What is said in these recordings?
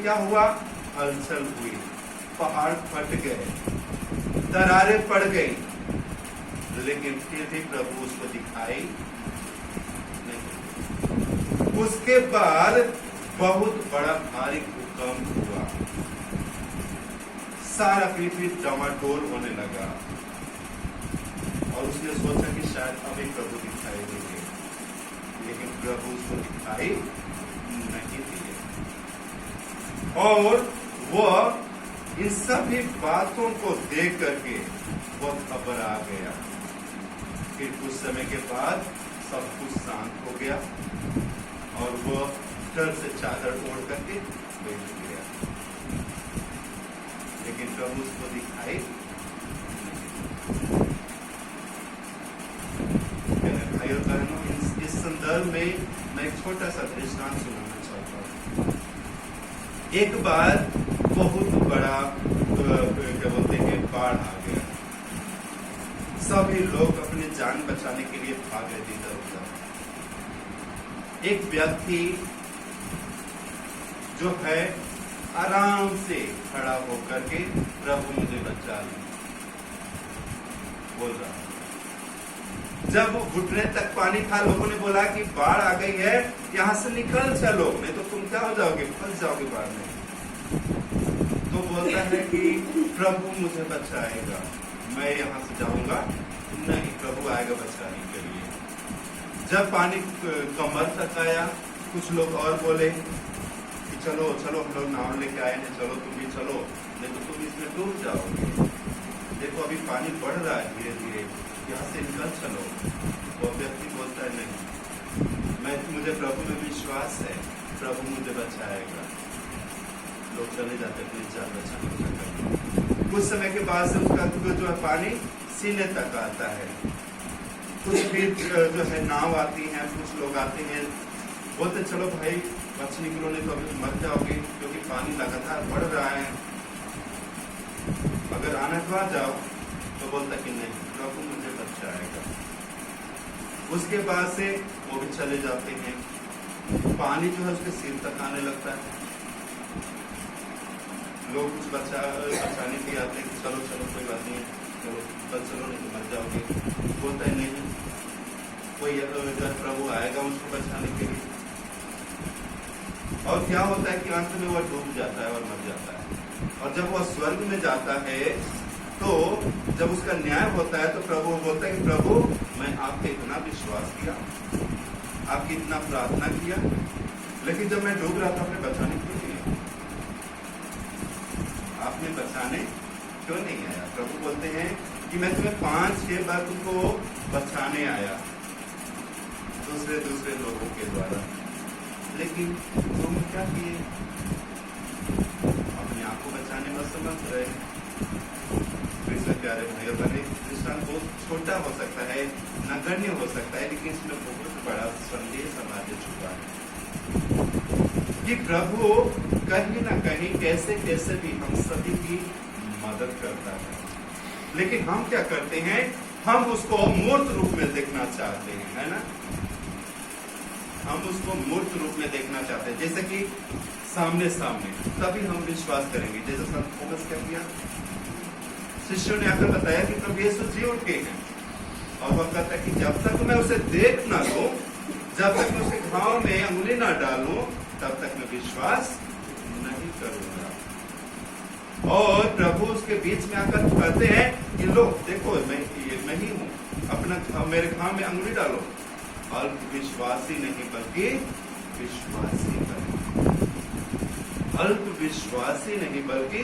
क्या हुआ? हलचल हुई, पहाड़ फट गए, दरारें पड़ गई, लेकिन फिर भी प्रभु उसको दिखाई नहीं। उसके बाद बहुत बड़ा भारी भूकंप हुआ, सारा पृथ्वी डमाडोल होने लगा और उसने सोचा कि शायद अभी प्रभु दिखाई देंगे, लेकिन प्रभु उसको दिखाई नहीं दिए। और वह इन सभी बातों को देख करके बहुत घबरा गया। फिर कुछ समय के बाद सब कुछ शांत हो गया और वह डर से चादर ओढ़ करके बैठ गया, लेकिन प्रभु उसको दिखाई नहीं। भाइयों बहनों, इस संदर्भ में मैं एक छोटा सा दृष्टांत सुनाना चाहता हूँ। एक बार बहुत बड़ा क्या बोलते हैं बाढ़ आ गया, सभी लोग अपने जान बचाने के लिए भाग रहे इधर उधर। एक व्यक्ति जो है आराम से खड़ा होकर के प्रभु मुझे बचा ले बोल रहा। जब वो घुटने तक पानी था, लोगों ने बोला कि बाढ़ आ गई है, यहाँ से निकल चलो, नहीं तो तुम क्या हो जाओगे, फंस जाओगे बाढ़ में। तो बोलता है कि प्रभु मुझे बचाएगा, मैं यहाँ से जाऊंगा नहीं, प्रभु आएगा बचाने के लिए। जब पानी कमर तक आया, कुछ लोग और बोले कि चलो चलो, हम लोग नाव लेके आए हैं, चलो तुम भी चलो, नहीं तो तुम इसमें डूब जाओगे, देखो अभी पानी बढ़ रहा है धीरे धीरे, यहाँ से निकल चलो। वो व्यक्ति बोलता है नहीं, मुझे प्रभु में विश्वास है, प्रभु मुझे बचाएगा। लोग चले जाते अपने जान बचाने। कुछ समय के बाद से उसका जो है पानी सीने तक आता है। कुछ भी जो है नाव आती है, कुछ लोग आते हैं, बोलते चलो भाई बच निकलो, नहीं तो अभी मर जाओगे, क्योंकि पानी लगातार बढ़ रहा है, अगर आना तो आ जाओ। तो बोलता कि नहीं, प्रभु मुझे बचाएगा। उसके बाद से वो भी चले जाते हैं, पानी जो है उसके सिर तक आने लगता है। लोग कुछ बचाने के आते हैं कि चलो चलो कोई बात नहीं, चलो बच चलो, नहीं तो मर जाओगे। बोलता है नहीं, कोई जब प्रभु आएगा उसको बचाने के लिए। और क्या होता है कि अंत में वह डूब जाता है और मर जाता है। और जब वह स्वर्ग में जाता है, तो जब उसका न्याय होता है, तो प्रभु बोलता है कि प्रभु मैं आपके इतना विश्वास किया, आपकी इतना प्रार्थना किया, लेकिन जब मैं डूब रहा था आपने बचाने क्यों नहीं आया? आपने बचाने क्यों नहीं आया? प्रभु बोलते हैं कि मैं तुम्हें 5-6 बार तुमको बचाने आया दूसरे लोगों के द्वारा, लेकिन तुम क्या किए? अपने आप को बचाने में असमर्थ रहे। प्यारे भाइयों बहनों, दृष्टांत बहुत छोटा हो सकता है, नगण्य हो सकता है, लेकिन इसमें बहुत बड़ा संदेश हमारे छुपा है कि प्रभु कहीं ना कहीं कैसे कैसे भी हम सभी की मदद करता है। लेकिन हम क्या करते हैं, हम उसको मूर्त रूप में देखना चाहते हैं, है ना? हम उसको मूर्त रूप में देखना चाहते हैं, जैसे कि सामने तभी हम विश्वास करेंगे। जैसे संत थॉमस क्या किया, शिष्यों ने आकर बताया कि प्रभु यीशु जी उठ गए हैं, और वह कहता है कि जब तक मैं उसे देख ना लूं, जब तक मैं उसके घाव में अंगुली ना डालूं, तब तक मैं विश्वास नहीं करूंगा। और प्रभु उसके बीच में आकर कहते हैं कि लो देखो मैं ही हूं, अपना मेरे घाव में अंगुली डालो। अल्प विश्वासी नहीं बल्कि विश्वासी बने, अल्प विश्वासी नहीं बल्कि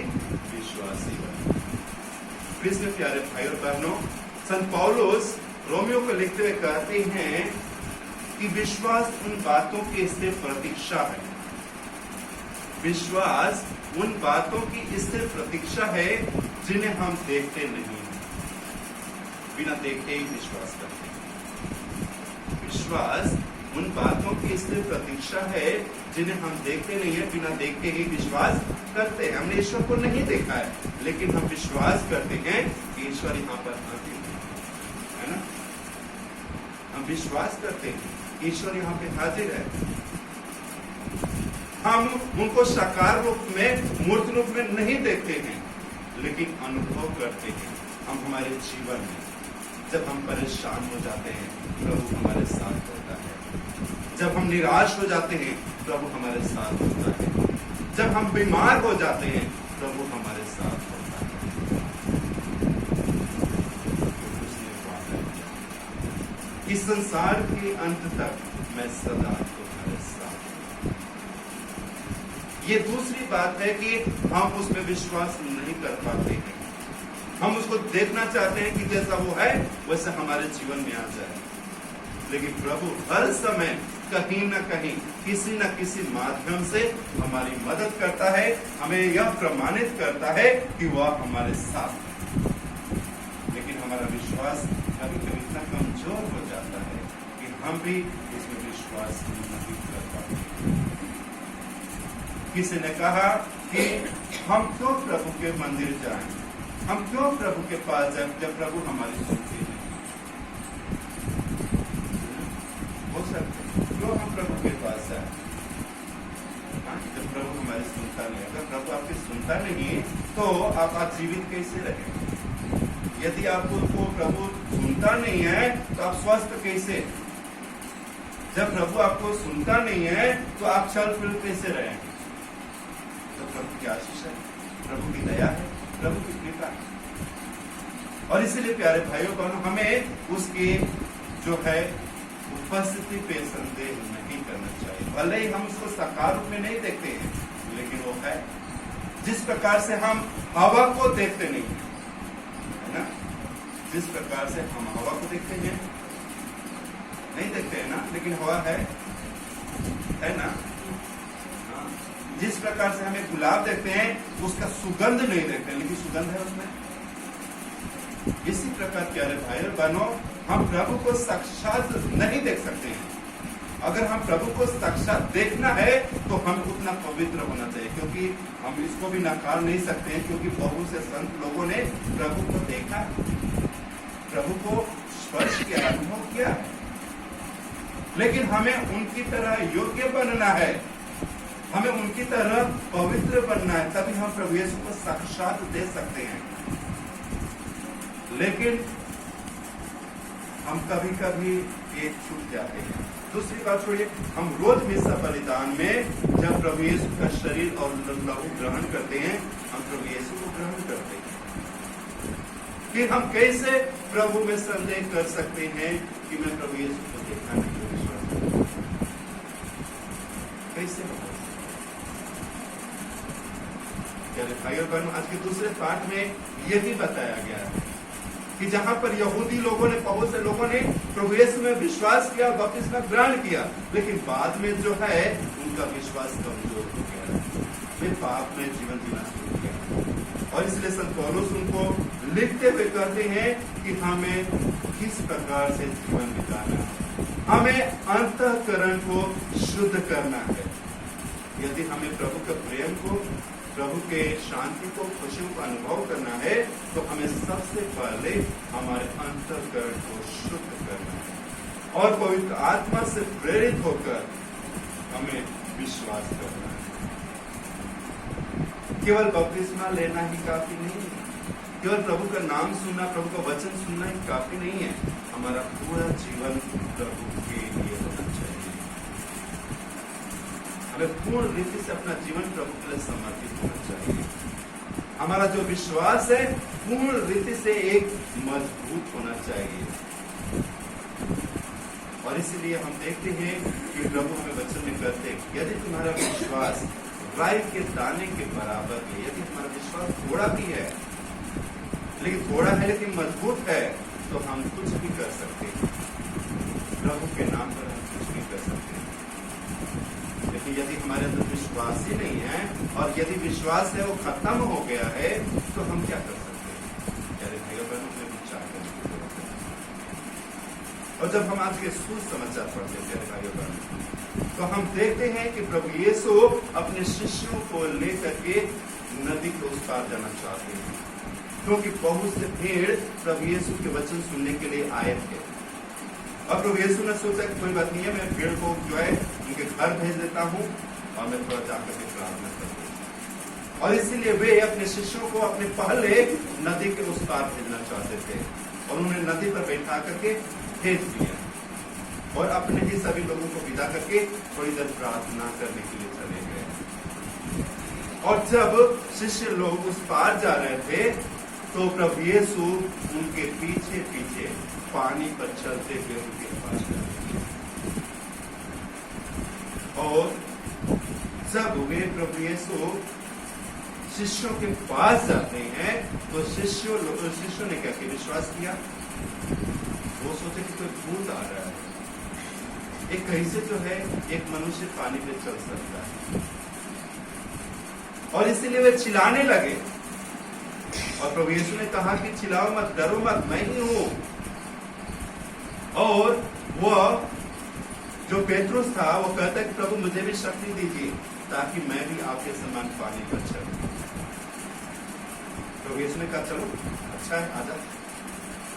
विश्वासी बने। कृष्ण प्यारे भाई और बहनों, संत पौलुस रोमियो को लिखते हुए कहते हैं कि विश्वास उन बातों की स्थिर प्रतीक्षा है। विश्वास उन बातों की स्थिर प्रतीक्षा है जिन्हें हम देखते नहीं, बिना देखे ही विश्वास करते हैं। विश्वास उन बातों की स्थिर प्रतीक्षा है जिन्हें हम देखते नहीं है, बिना देखे ही विश्वास करते हैं। हमने ईश्वर को नहीं देखा है, लेकिन हम विश्वास करते हैं कि ईश्वर यहाँ पर हाजिर है ना? हम विश्वास करते हैं ईश्वर यहाँ पे हाजिर है। हम उनको साकार रूप में, मूर्त रूप में नहीं देखते हैं, लेकिन अनुभव करते हैं। हम हमारे जीवन में जब हम परेशान हो जाते हैं, प्रभु हमारे साथ होता है। जब हम निराश हो जाते हैं, प्रभु हमारे साथ होता है। जब हम बीमार हो जाते हैं, प्रभु हमारे साथ होता है। इस संसार के अंत तक मैं सदा तुम्हारे साथ हूं। ये दूसरी बात है कि हम उसमें विश्वास नहीं कर पाते हैं। हम उसको देखना चाहते हैं कि जैसा वो है वैसा हमारे जीवन में आ जाए, लेकिन प्रभु हर समय कहीं न कहीं, किसी न किसी माध्यम से हमारी मदद करता है, हमें यह प्रमाणित करता है कि वह हमारे साथ है। लेकिन हमारा विश्वास कभी कभी इतना कमजोर हो जाता है कि हम भी इसमें विश्वास नहीं कर पाते। किसी ने कहा कि हम क्यों प्रभु के मंदिर जाएं, हम क्यों प्रभु के पास जाएं जब प्रभु हमारी सुनते हैं। हो सकते क्यों हम प्रभु के पास जाएं जब प्रभु हमारी सुनता नहीं। अगर प्रभु आपकी सुनता नहीं तो आप जीवित कैसे रहें। यदि आपको प्रभु सुनता नहीं है तो आप स्वस्थ कैसे। जब प्रभु आपको सुनता नहीं है तो आप चल फिर कैसे रहें। तो प्रभु की आशीष है, प्रभु की दया है, प्रभु की कृपा है। और इसीलिए प्यारे भाइयों बहनों, हमें उसकी जो है उपस्थिति पे संदेह नहीं करना चाहिए। भले ही हम उसको साकार रूप में नहीं देखते हैं, लेकिन वो है। जिस प्रकार से हम हवा को देखते नहीं है, है ना, जिस प्रकार से हम हवा को देखते हैं, नहीं देखते हैं ना, लेकिन हवा है ना। जिस प्रकार से हमें गुलाब देखते हैं, उसका सुगंध नहीं देखते, लेकिन सुगंध है उसमें। इसी प्रकार प्यारे भाई और बहनों, हम प्रभु को साक्षात नहीं देख सकते हैं। अगर हम प्रभु को साक्षात देखना है तो हम उतना पवित्र होना चाहिए, क्योंकि हम इसको भी नकार नहीं सकते हैं, क्योंकि बहुत से संत लोगों ने प्रभु को देखा, प्रभु को स्पर्श किया, अनुभव किया है। लेकिन हमें उनकी तरह योग्य बनना है, हमें उनकी तरह पवित्र बनना है, तभी हम प्रभु यीशु को साक्षात दे सकते हैं। लेकिन हम कभी कभी ये छूट जाते हैं। दूसरी बात छोड़िए, हम रोज मिसा बलिदान में जब प्रभु यीशु का शरीर और लहू ग्रहण करते हैं, हम प्रभु यीशु को ग्रहण करते हैं। फिर हम कैसे प्रभु में संदेह कर सकते हैं कि मैं प्रभु यीशु को देखना नहीं विश्वास, कैसे हो? भाइयों बहनों, आज के दूसरे पाठ में यही बताया गया है कि जहां पर यहूदी लोगों ने, बहुत से लोगों ने प्रभु यीशु में विश्वास किया, बपतिस्मा ग्रहण किया, लेकिन बाद में जो है उनका विश्वास कमजोर हो गया, वे पाप में जीवन जीना शुरू किया। और इसलिए संत पौलुस उनको लिखते हुए कहते हैं कि हमें किस प्रकार से जीवन बिताना है, हमें अंतःकरण को शुद्ध करना है। यदि हमें प्रभु के प्रेम को, प्रभु के शांति को, खुशियों का अनुभव करना है, तो हमें सबसे पहले हमारे अंतःकरण को शुद्ध करना है और पवित्र आत्मा से प्रेरित होकर हमें विश्वास करना है। केवल बपतिस्मा लेना ही काफी नहीं है, केवल प्रभु का नाम सुनना, प्रभु का वचन सुनना ही काफी नहीं है। हमारा पूरा जीवन प्रभु के लिए होना चाहिए। हमें पूर्ण रीति से अपना जीवन प्रभु के लिए समर्पित होना चाहिए। हमारा जो विश्वास है पूर्ण रीति से एक मजबूत होना चाहिए। और इसलिए हम देखते हैं कि प्रभु हमें वचन में कहते हैं, यदि तुम्हारा विश्वास राई के दाने के बराबर है, यदि हमारा विश्वास थोड़ा भी है, लेकिन थोड़ा है लेकिन मजबूत है, तो हम कुछ भी कर सकते हैं। प्रभु के नाम पर हम कुछ भी कर सकते हैं। लेकिन यदि हमारे अंदर विश्वास ही नहीं है और यदि विश्वास है वो खत्म हो गया है, तो हम क्या कर सकते हैं? प्यारे भाइयों बहनों, में विचार करने की जरूरत है। और जब हम आज के सुसमाचार पढ़ते हैं प्यारे भाइयों बहनों, तो हम देखते हैं कि प्रभु यीशु अपने शिष्यों को लेकर के नदी के उस पार जाना चाहते हैं, क्योंकि बहुत से भीड़ प्रभु यीशु के वचन सुनने के लिए आए थे। अब प्रभु यीशु ने सोचा कि कोई बात नहीं है, मैं भीड़ को जो है उनके घर भेज देता हूँ और मैं थोड़ा जाकर के प्रार्थना करूंगा। और इसीलिए वे अपने शिष्यों को अपने पहले नदी के उस पार भेजना चाहते थे और उन्होंने नदी पर बैठा करके भेज दिया और अपने ही सभी लोगों को विदा करके थोड़ी देर प्रार्थना करने के लिए चले गए। और जब शिष्य लोग उस पार जा रहे थे तो प्रभु यीशु उनके पीछे पीछे पानी पर चलते हुए उनके पास गए। और जब वे प्रभु यीशु शिष्यों के पास जाते हैं तो शिष्यों ने क्या किया? विश्वास किया। वो सोचे कि कोई भूत आ रहा है, एक कहीं से जो है एक मनुष्य पानी पे चल सकता है, और इसीलिए वे चिल्लाने लगे। और प्रभु यीशु ने कहा कि चिल्लाओ मत, डरो मत, मैं ही हूं। और वह जो पेट्रुस था वो कहता है कि प्रभु मुझे भी शक्ति दीजिए ताकि मैं भी आपके समान पानी पर चलूं। प्रभु यीशु ने कहा चलो अच्छा है, आजा।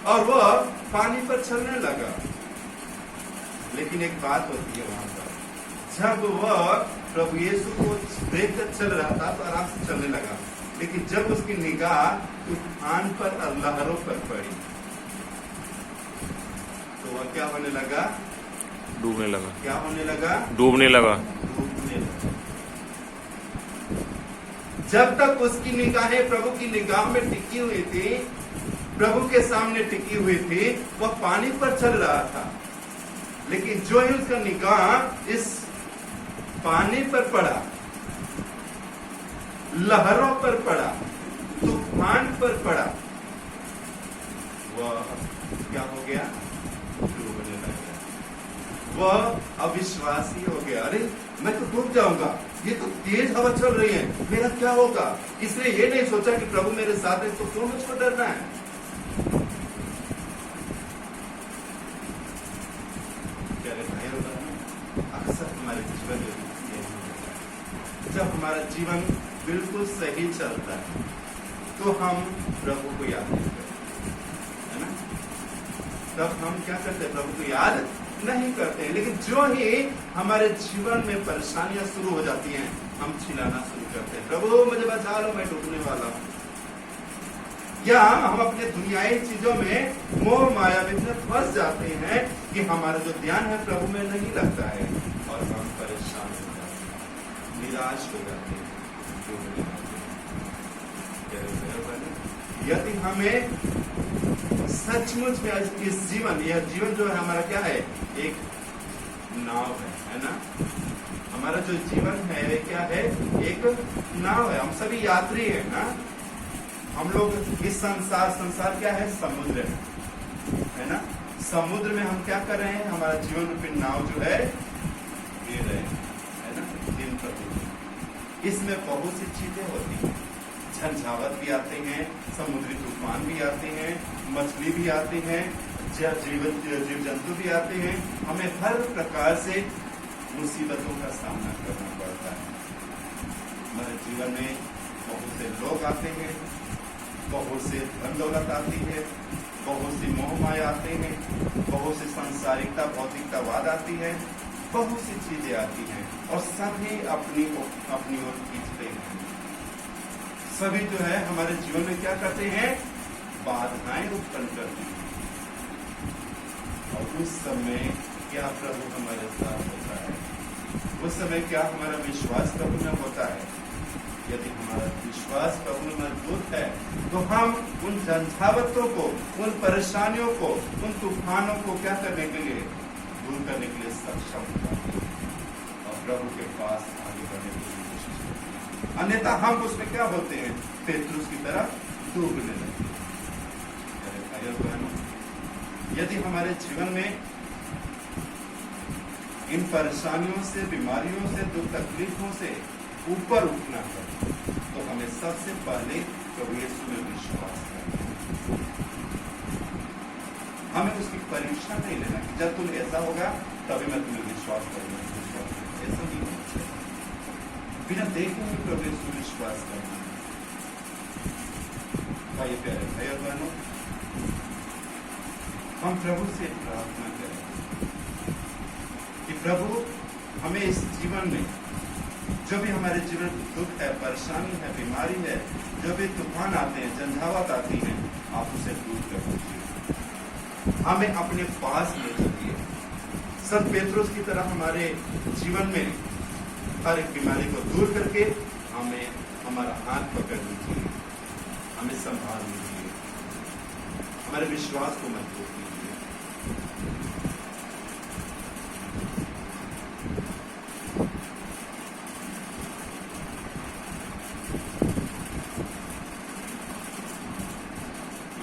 और वह पानी पर चलने लगा। लेकिन एक बात होती है वहां पर, जब वह प्रभु यीशु को देखकर चल रहा था तो आराम से चलने लगा, लेकिन जब उसकी निगाह तूफान पर और लहरों पर पड़ी तो वह क्या होने लगा? डूबने लगा। क्या होने लगा? डूबने लगा। डूबने लगा। जब तक उसकी निगाहें प्रभु की निगाह में टिकी हुई थी, प्रभु के सामने टिकी हुई थी, वह पानी पर चल रहा था। लेकिन जो ही उसका निगाह इस पानी पर पड़ा, लहरों पर पड़ा, तूफान पर पड़ा, वह क्या हो गया? डूबने लग गया। वह अविश्वासी हो गया। अरे मैं तो डूब जाऊंगा, ये तो तेज हवा चल रही है, मेरा क्या होगा? इसलिए ये नहीं सोचा कि प्रभु मेरे साथ है तो क्यों मुझको डरना है। अक्सर हमारे जीवन में जब हमारा जीवन बिल्कुल सही चलता है तो हम प्रभु को याद नहीं करते, है ना? तब हम क्या करते हैं? प्रभु को याद नहीं करते हैं। लेकिन जो ही हमारे जीवन में परेशानियां शुरू हो जाती हैं, हम चिल्लाना शुरू करते हैं, प्रभु मुझे बचा लो, मैं डूबने वाला हूं। या हम अपने दुनियाई चीजों में मोह माया में फंस जाते हैं कि हमारा जो ध्यान है प्रभु में नहीं लगता है और हम परेशान हो जाते हैं, निराश हो जाते हैं, डूबने लगते हैं। यदि हमें सचमुच में इस जीवन, यह जीवन जो है हमारा क्या है? एक नाव है ना? हमारा जो जीवन है वे क्या है? एक नाव है। हम सभी यात्री हैं ना? हम लोग इस संसार क्या है? समुद्र है ना? समुद्र में हम क्या कर रहे हैं? हमारा जीवन रूपी नाव जो है ये रहे है ना? दिन प्रतिदिन इसमें बहुत सी चीजें होती हैं, झंझावत भी आते हैं, समुद्री तूफान भी आते हैं, मछली भी आती हैं, जीव जंतु भी आते हैं। हमें हर प्रकार से मुसीबतों का सामना करना पड़ता है। हमारे जीवन में बहुत से लोग आते हैं, बहुत से धन दौलत आती है, बहुत सी मोह माया आते हैं, बहुत सी सांसारिकता भौतिकतावाद आती है, बहुत सी चीजें आती हैं और सभी अपनी ओर खींचते हैं। सभी जो है हमारे जीवन में क्या करते हैं? बाधाएं उत्पन्न करते हैं। और उस समय क्या प्रभु हमारे साथ होता है? उस समय क्या हमारा विश्वास प्रभु में होता है? यदि हमारा विश्वास प्रभु में मजबूत है तो हम उन झंझावतों को, उन परेशानियों को, उन तूफानों को क्या करने के लिए? दूर करने के लिए सक्षम हो जाते हैं और प्रभु के पास आगे बढ़ने के लिए कोशिश करते हैं। अन्यथा हम उसमें क्या होते हैं? पेट्रुस की तरह डूबने लगते हैं। यदि हमारे जीवन में इन परेशानियों से, बीमारियों से, दुख तकलीफों से ऊपर उठना है तो हमें सबसे पहले प्रभु यीशु में विश्वास करना है। हमें उसकी परीक्षा नहीं लेना कि जब तुम ऐसा होगा तभी मैं तुम्हें विश्वास करूंगा। ऐसा नहीं होना चाहिए। बिना देखे हुए प्रभु यीशु विश्वास करना है। भाई प्यारे भाई और बहनों, हम प्रभु से प्रार्थना करें कि प्रभु हमें इस जीवन में जो भी हमारे जीवन में दुख है, परेशानी है, बीमारी है, जो भी तूफान आते हैं, झंझावात आती हैं, आप उसे दूर कर दीजिए, हमें अपने पास ले चलिए। संत पेट्रोस की तरह हमारे जीवन में हर एक बीमारी को दूर करके हमें हमारा हाथ पकड़ लीजिए, हमें संभाल लीजिए, हमारे विश्वास को मजबूत कीजिए।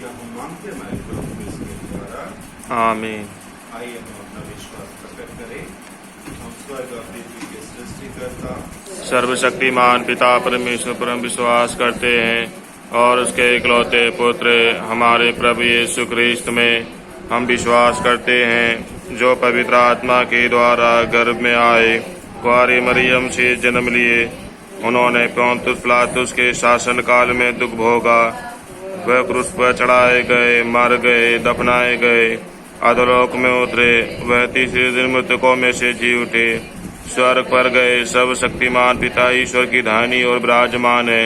हम मांगते हमारे प्रभु इसके द्वारा। आमीन। आइए हम अपना विश्वास प्रकट करें। हम स्वर्ग और पृथ्वी के सृष्टिकर्ता सर्वशक्तिमान पिता परमेश्वर पर हम विश्वास करते हैं और उसके इकलौते पुत्र हमारे प्रभु यीशु ख्रीस्त में हम विश्वास करते हैं, जो पवित्र आत्मा के द्वारा गर्भ में आए, कुंवारी मरियम से जन्म लिए, उन्होंने पोंतुस पिलातुस के शासन काल में दुख भोगा, वह क्रूस पर चढ़ाए गए, मर गए, दफनाए गए, अधोलोक में उतरे, वह तीसरे दिन मृतकों में से जी उठे, स्वर्ग पर गए, सब शक्तिमान पिता ईश्वर की धानी और विराजमान है,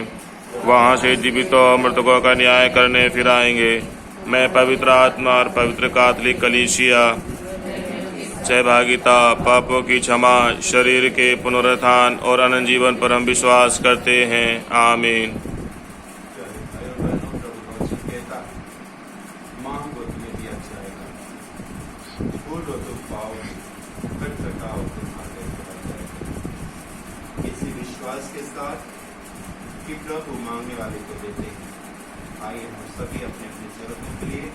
वहां से जीवितों और मृतकों का न्याय करने फिर आएंगे। मैं पवित्र आत्मा और पवित्र कैथोलिक कलीसिया, सहभागिता, पापों की क्षमा, शरीर के पुनरुत्थान और अनंत जीवन पर हम विश्वास करते हैं। आमीन। इसी विश्वास के साथ कि प्रभु मांगने वाले को देते हैं, आइए हम सभी अपने अपनी जरूरतों के लिए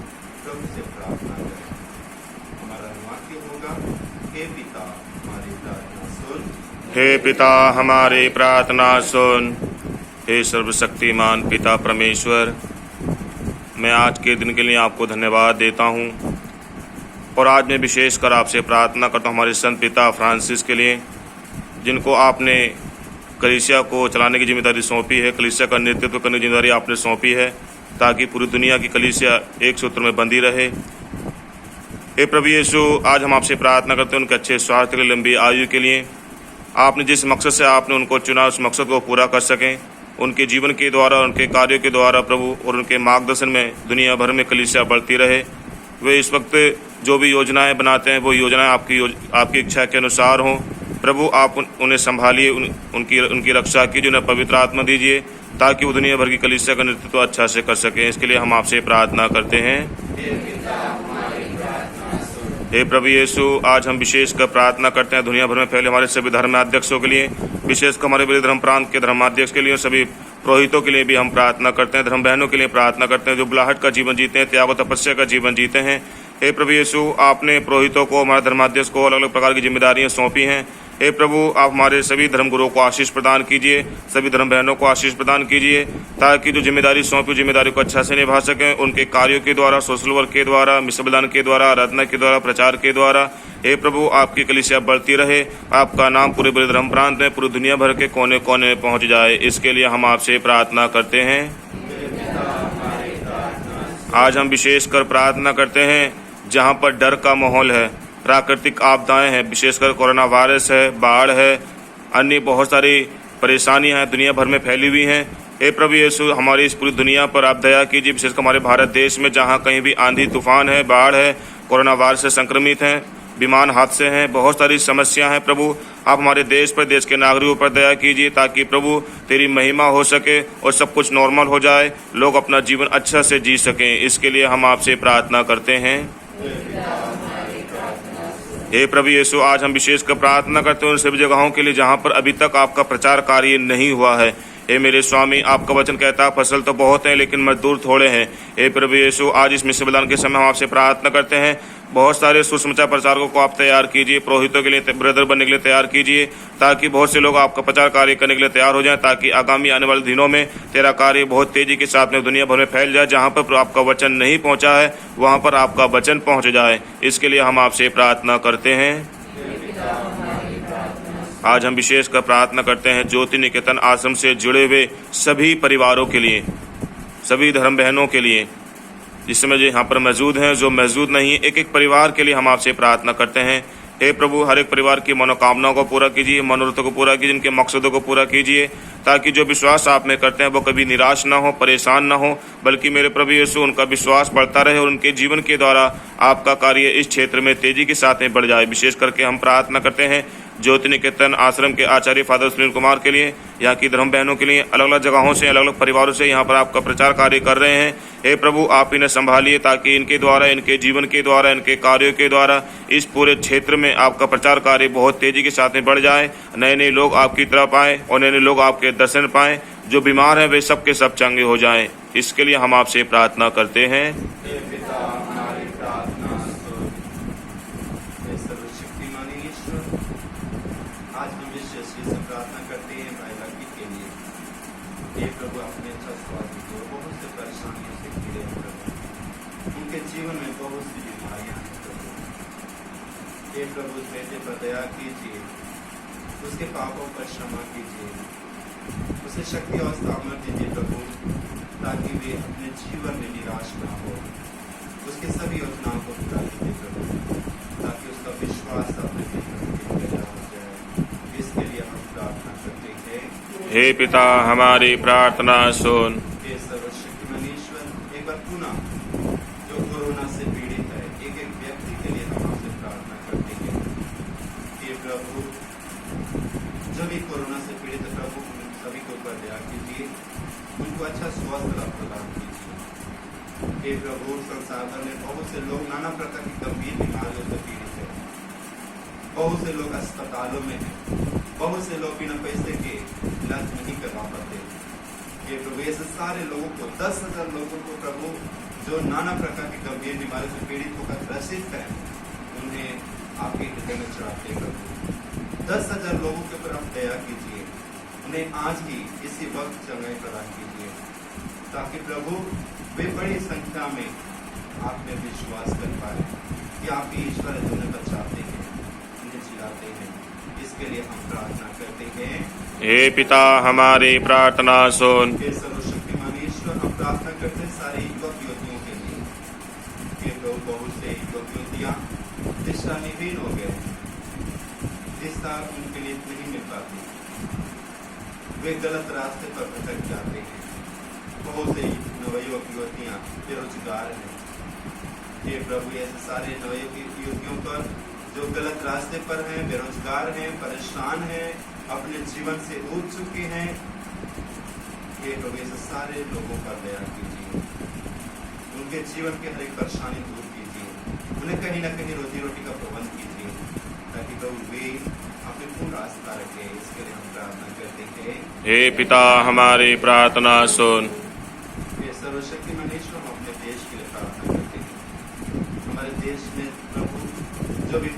प्रभु से प्रार्थना करें। हमारा वाक्य होगा, हे पिता हमारी प्रार्थना सुन, हे पिता हमारी प्रार्थना सुन। हे सर्वशक्तिमान पिता परमेश्वर, मैं आज के दिन के लिए आपको धन्यवाद देता हूँ और आज मैं विशेषकर आपसे प्रार्थना करता हूँ हमारे संत पिता फ्रांसिस के लिए, जिनको आपने कलीसिया को चलाने की जिम्मेदारी सौंपी है, कलीसिया का नेतृत्व करने की जिम्मेदारी आपने सौंपी है, ताकि पूरी दुनिया की कलीसिया एक सूत्र में बंधी रहे। हे प्रभु यीशु, आज हम आपसे प्रार्थना करते हैं उनके अच्छे स्वास्थ्य के लिए, लंबी आयु के लिए। आपने जिस मकसद से आपने उनको चुना, उस मकसद को पूरा कर सकें। उनके जीवन के द्वारा, उनके कार्यों के द्वारा प्रभु, और उनके मार्गदर्शन में दुनिया भर में कलीसिया बढ़ती रहे। वे इस वक्त जो भी योजनाएं बनाते हैं, वो योजनाएं आपकी इच्छा के अनुसार हों। प्रभु, आप उन्हें संभालिए, उनकी रक्षा कीजिए, उन्हें पवित्र आत्मा दीजिए, ताकि वो दुनिया भर की कलीसिया का नेतृत्व अच्छा से कर सकें। इसके लिए हम आपसे प्रार्थना करते हैं। हे प्रभु यीशु, आज हम विशेषकर प्रार्थना करते हैं दुनिया भर में फैले हमारे सभी धर्माध्यक्षों के लिए, विशेषकर हमारे बड़े धर्म प्रांत के धर्माध्यक्ष के लिए, सभी पुरोहितों के लिए भी हम प्रार्थना करते हैं, धर्म बहनों के लिए प्रार्थना करते हैं जो बुलाहट का जीवन जीते हैं, त्याग और तपस्या का जीवन जीते हैं। हे प्रभु यीशु, आपने पुरोहितों को, हमारे धर्माध्यक्ष को अलग अलग प्रकार की जिम्मेदारियां सौंपी हैं। हे प्रभु, आप हमारे सभी धर्म गुरुओं को आशीष प्रदान कीजिए, सभी धर्म बहनों को आशीष प्रदान कीजिए, ताकि जो जिम्मेदारी सौंपी जिम्मेदारी को अच्छा से निभा सकें, उनके कार्यों के द्वारा, सोशल वर्क के द्वारा, मिशन बलिदान के द्वारा, आराधना के द्वारा, प्रचार के द्वारा। हे प्रभु, आपकी कलीसिया बढ़ती रहे, आपका नाम पूरे बड़े धर्म प्रांत में, पूरी दुनिया भर के कोने कोने में पहुंच जाए। इसके लिए हम आपसे प्रार्थना करते हैं। आज हम विशेषकर प्रार्थना करते हैं जहां पर डर का माहौल है, प्राकृतिक आपदाएं हैं, विशेषकर कोरोना वायरस है, बाढ़ है, अन्य बहुत सारी परेशानियां हैं, दुनिया भर में फैली हुई हैं। हे प्रभु यीशु, हमारी इस पूरी दुनिया पर आप दया कीजिए, विशेषकर हमारे भारत देश में जहां कहीं भी आंधी तूफान है, बाढ़ है, कोरोना वायरस से संक्रमित हैं, विमान हादसे हैं, बहुत सारी समस्या हैं। प्रभु, आप हमारे देश पर, देश के नागरिकों पर दया कीजिए, ताकि प्रभु तेरी महिमा हो सके और सब कुछ नॉर्मल हो जाए, लोग अपना जीवन अच्छा से जी सकें। इसके लिए हम आपसे प्रार्थना करते हैं। हे प्रभु यीशु, आज हम विशेषकर प्रार्थना करते हैं उन सभी जगहों के लिए जहां पर अभी तक आपका प्रचार कार्य नहीं हुआ है। हे मेरे स्वामी, आपका वचन कहता है फसल तो बहुत है लेकिन मजदूर थोड़े हैं। हे प्रभु यीशु, आज इस मिशन बलिदान के समय हम आपसे प्रार्थना करते हैं, बहुत सारे सुसमाचार प्रचारकों को आप तैयार कीजिए, पुरोहितों के लिए ब्रदर बनने के लिए तैयार कीजिए, ताकि बहुत से लोग आपका प्रचार कार्य करने के लिए तैयार हो जाएं, ताकि आगामी आने वाले दिनों में तेरा कार्य बहुत तेजी के साथ में दुनिया भर में फैल जाए। जहां पर आपका वचन नहीं पहुंचा है, वहां पर आपका वचन पहुंच जाए। इसके लिए हम आपसे प्रार्थना करते हैं। आज हम विशेषकर प्रार्थना करते हैं ज्योति निकेतन आश्रम से जुड़े हुए सभी परिवारों के लिए, सभी धर्म बहनों के लिए, जिस समय जो यहाँ पर मौजूद हैं, जो मौजूद नहीं है, एक एक परिवार के लिए हम आपसे प्रार्थना करते हैं हे प्रभु, हर एक परिवार की मनोकामनाओं को पूरा कीजिए, मनोरथों को पूरा कीजिए, इनके मकसदों को पूरा कीजिए, ताकि जो विश्वास आप में करते हैं वो कभी निराश ना हो, परेशान ना हो, बल्कि मेरे प्रभु यीशु उनका विश्वास बढ़ता रहे और उनके जीवन के द्वारा आपका कार्य इस क्षेत्र में तेजी के साथ में बढ़ जाए। विशेष करके हम प्रार्थना करते हैं ज्योति निकेतन आश्रम के आचार्य फादर सुनील कुमार के लिए, यहाँ की धर्म बहनों के लिए, अलग अलग जगहों से, अलग अलग परिवारों से यहाँ पर आपका प्रचार कार्य कर रहे हैं। हे प्रभु, आप इन्हें संभालिए, ताकि इनके द्वारा, इनके जीवन के द्वारा, इनके कार्यों के द्वारा इस पूरे क्षेत्र में आपका प्रचार कार्य बहुत तेजी के साथ में बढ़ जाए। नए नए लोग आपकी तरफ आए और नए नए लोग आपके दर्शन पाएं। जो बीमार हैं वे सब के सब चंगे हो जाएं। इसके लिए हम आपसे प्रार्थना करते हैं। हे पिता, हमारी प्रार्थना सुन। हे सर्वशक्तिमान ईश्वर, आज हम विशेष से प्रार्थना करते हैं भाई लकी के लिए। हे प्रभु, अपने अच्छा स्वास्थ्य दो, बहुत से परेशानियों से घिरे हैं प्रभु, उनके जीवन में बहुत सी बीमारियां हैं प्रभु। हे प्रभु, उस बेटे पर दया कीजिए, उसके पापों पर क्षमा कीजिए, उसे शक्ति और सामर्थ्य दीजिए प्रभु, ताकि वे अपने जीवन में निराश ना हो। उसकी सभी योजनाओं को पूरा कीजिए प्रभु, ताकि उसका विश्वास अपने भीतर पैदा हो जाए। इसके लिए हम प्रार्थना करते हैं। हे पिता, हमारी प्रार्थना सुन। हे सर्वशक्तिमान ईश्वर, एक बार पुनः जो कोरोना से पीड़ित है, एक एक व्यक्ति के लिए हम आपसे प्रार्थना करते हैं। हे प्रभु, जो भी कोरोना से पीड़ित है प्रभु, उन सभी के ऊपर दया कीजिए, उनको अच्छा स्वास्थ्य लाभ प्रदान कीजिए। हे प्रभु, संसार भर में बहुत से लोग नाना प्रकार की गंभीर बीमारियों से पीड़ित हैं। बहुत से लोग अस्पतालों में हैं, बहुत से लोग बिना पैसे के इलाज नहीं करवा पाते। ये प्रभु, ऐसे सारे लोगों को, 10,000 लोगों को प्रभु, जो नाना प्रकार की गंभीर बीमारियों से पीड़ित होकर ग्रसित है, उन्हें आपके हृदय में चढ़ाते प्रभु। 10,000 लोगों के ऊपर आप दया कीजिए, उन्हें आज ही इसी वक्त चंगाई प्रदान कीजिए, ताकि प्रभु वे बड़ी संख्या में आप में विश्वास कर पाए कि आप ही ईश्वर है, जो उन्हें बचाते हैं, उन्हें जिलाते हैं। इसके लिए हम प्रार्थना करते हैं। हे पिता, हमारी प्रार्थना सुन। हे सर्वशक्तिमान ईश्वर, हम प्रार्थना करते हैं सारे युवक युवतियों के लिए। ये प्रभु, बहुत से युवक युवतियाँ दिशाहीन हो गए, दिशा उनके लिए नहीं मिल पाती, वे गलत रास्ते पर भटक जाते हैं। बहुत से नवयुवक युवतियाँ बेरोजगार हैं। हे प्रभु, ऐसे सारे नवयुवक युवतियों पर जो गलत रास्ते पर हैं, बेरोजगार हैं, परेशान हैं, अपने जीवन से ऊब चुके हैं, हे प्रभु, ऐसे सारे लोगों पर दया कीजिए, उनके जीवन की हर एक परेशानी दूर कीजिए, उन्हें कहीं ना कहीं रोजी रोटी का प्रबंध कीजिए, ताकि प्रभु वे अपने पूर्ण रास्ता रखे। इसके लिए हम प्रार्थना करते हैं। हे पिता, हमारी प्रार्थना सुन। हे सर्वशक्तिमान ईश्वर, हम अपने देश के लिए प्रार्थना करते हैं। हमारे देश में प्रभु जो भी